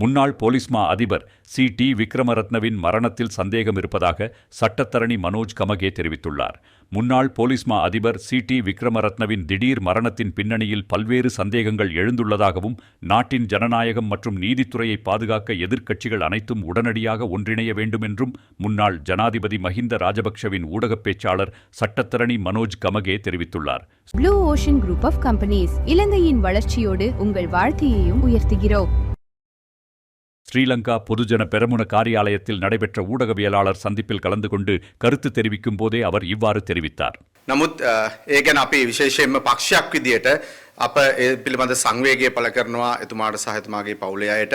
முன்னாள் போலீஸ் மா அதிபர் சி.டி. விக்ரமரத்னவின் மரணத்தில் சந்தேகம் இருப்பதாக சட்டத்தரணி மனோஜ் கமகே தெரிவித்துள்ளார். முன்னாள் போலீஸ் மா அதிபர் சி.டி. விக்ரமரத்னவின் திடீர் மரணத்தின் பின்னணியில் பல்வேறு சந்தேகங்கள் எழுந்துள்ளதாகவும், நாட்டின் ஜனநாயகம் மற்றும் நீதித்துறையை பாதுகாக்க எதிர்க்கட்சிகள் அனைத்தும் உடனடியாக ஒன்றிணைய வேண்டும் என்றும் முன்னாள் ஜனாதிபதி மஹிந்த ராஜபக்ஷவின் ஊடகப் பேச்சாளர் சட்டத்தரணி மனோஜ் கமகே தெரிவித்துள்ளார். Blue ocean group of companies இலங்கையின் வளர்ச்சியோடு உங்கள் வாழ்க்கையையும் உயர்த்துகிறோம். ஸ்ரீலங்கா பொதுஜன பெரமுன காரியாலயத்தில் நடைபெற்ற ஊடகவியலாளர் சந்திப்பில் கலந்து கொண்டு கருத்து தெரிவிக்கும் போதே அவர் இவ்வாறு தெரிவித்தார். නමුත් ඒ ගැන අපි විශේෂයෙන්ම පක්ෂයක් විදියට අප ඒ පිළිබඳ සංවේගය පළ කරනවා එතුමාට සහ එතුමාගේ පවුලේ අයට.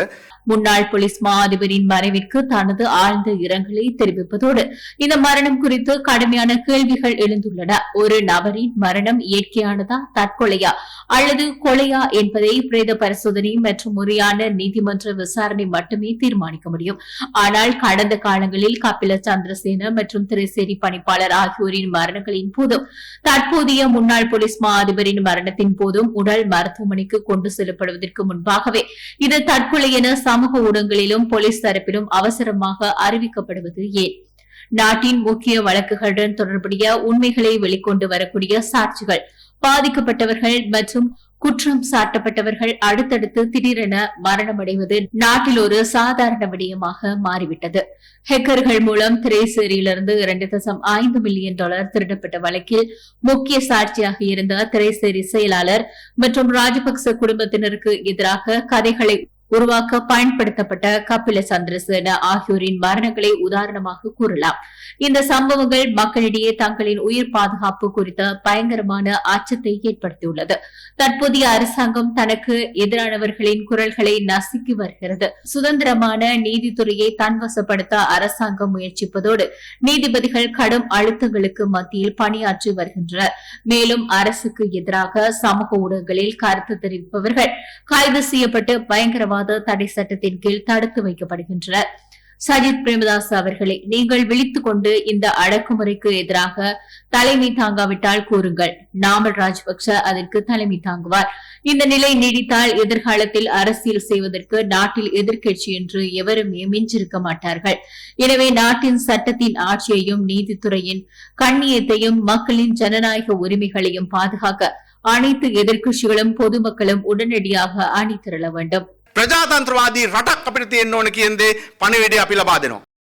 முன்னாள் போலீஸ் மா அதிபரின் மறைவிற்கு தனது ஆழ்ந்த இரங்கலை தெரிவிப்பதோடு இந்த மரணம் குறித்து கடுமையான கேள்விகள் எழுந்துள்ளன. ஒரு நபரின் மரணம் இயற்கையானதா, தற்கொலையா அல்லது கொலையா என்பதை பிரேத பரிசோதனை மற்றும் முறையான நீதிமன்ற விசாரணை மட்டுமே தீர்மானிக்க முடியும். ஆனால் கடந்த காலங்களில் கபில சந்திரசேன மற்றும் திரைசேரி பணிப்பாளர் ஆகியோரின் மரணங்களின் போதும், தற்போதைய முன்னாள் போலீஸ் மா அதிபரின் மரணத்தின் போதும் உடல் மருத்துவமனைக்கு கொண்டு செல்லப்படுவதற்கு முன்பாகவே இது தற்கொலை என சமூக ஊடகங்களிலும் போலீஸ் தரப்பிலும் அவசரமாக அறிவிக்கப்படுவது ஏன்? நாட்டின் முக்கிய வழக்குகளுடன் தொடர்புடைய உண்மைகளை வெளிக்கொண்டு வரக்கூடிய சாட்சிகள், பாதிக்கப்பட்டவர்கள் மற்றும் குற்றம் சாட்டப்பட்டவர்கள் அடுத்தடுத்து திடீரென மரணமடைவது நாட்டில் ஒரு சாதாரண விடயமாக மாறிவிட்டது. ஹேக்கர்கள் மூலம் திரைசேரியிலிருந்து $2.5 மில்லியன் திருடப்பட்ட வழக்கில் முக்கிய சாட்சியாக இருந்த திரைசேரி செயலாளர் மற்றும் ராஜபக்ச குடும்பத்தினருக்கு எதிராக கதைகளை உருவாக்க பயன்படுத்தப்பட்ட கபில சந்திரசேன ஆகியோரின் மரணங்களை உதாரணமாக கூறலாம். இந்த சம்பவங்கள் மக்களிடையே தங்களின் உயிர் பாதுகாப்பு குறித்த பயங்கரமான அச்சத்தை ஏற்படுத்தியுள்ளது. தற்போதைய அரசாங்கம் தனக்கு எதிரானவர்களின் குரல்களை நசுக்கி வருகிறது. சுதந்திரமான நீதித்துறையை தன்வசப்படுத்த அரசாங்கம் முயற்சிப்பதோடு நீதிபதிகள் கடும் அழுத்தங்களுக்கு மத்தியில் பணியாற்றி வருகின்றனர். மேலும் அரசுக்கு எதிராக சமூக ஊடகங்களில் கருத்து தெரிவிப்பவர்கள் கைது செய்யப்பட்டு பயங்கரவாத தடை சட்டத்தின் கீழ் தடுத்து வைக்கப்படுகின்றனர். சஜித் பிரேமதாஸ் அவர்களே, நீங்கள் விழித்துக் கொண்டு இந்த அடக்குமுறைக்கு எதிராக தலைமை தாங்காவிட்டால் கூறுங்கள். நாமல் ராஜபக்ச அதற்கு தலைமை தாங்குவார். இந்த நிலை நீடித்தால் எதிர்காலத்தில் அரசியல் செய்வதற்கு நாட்டில் எதிர்க்கட்சி என்று எவருமே மிஞ்சிருக்க மாட்டார்கள். எனவே நாட்டின் சட்டத்தின் ஆட்சியையும் நீதித்துறையின் கண்ணியத்தையும் மக்களின் ஜனநாயக உரிமைகளையும் பாதுகாக்க அனைத்து எதிர்க்கட்சிகளும் பொதுமக்களும் உடனடியாக அணி திரள வேண்டும். ප්‍රජාතන්ත්‍රවාදී රටක් අපිට තියෙන්න ඕන කියන දේ පණිවිඩය අපි ලබා දෙනවා.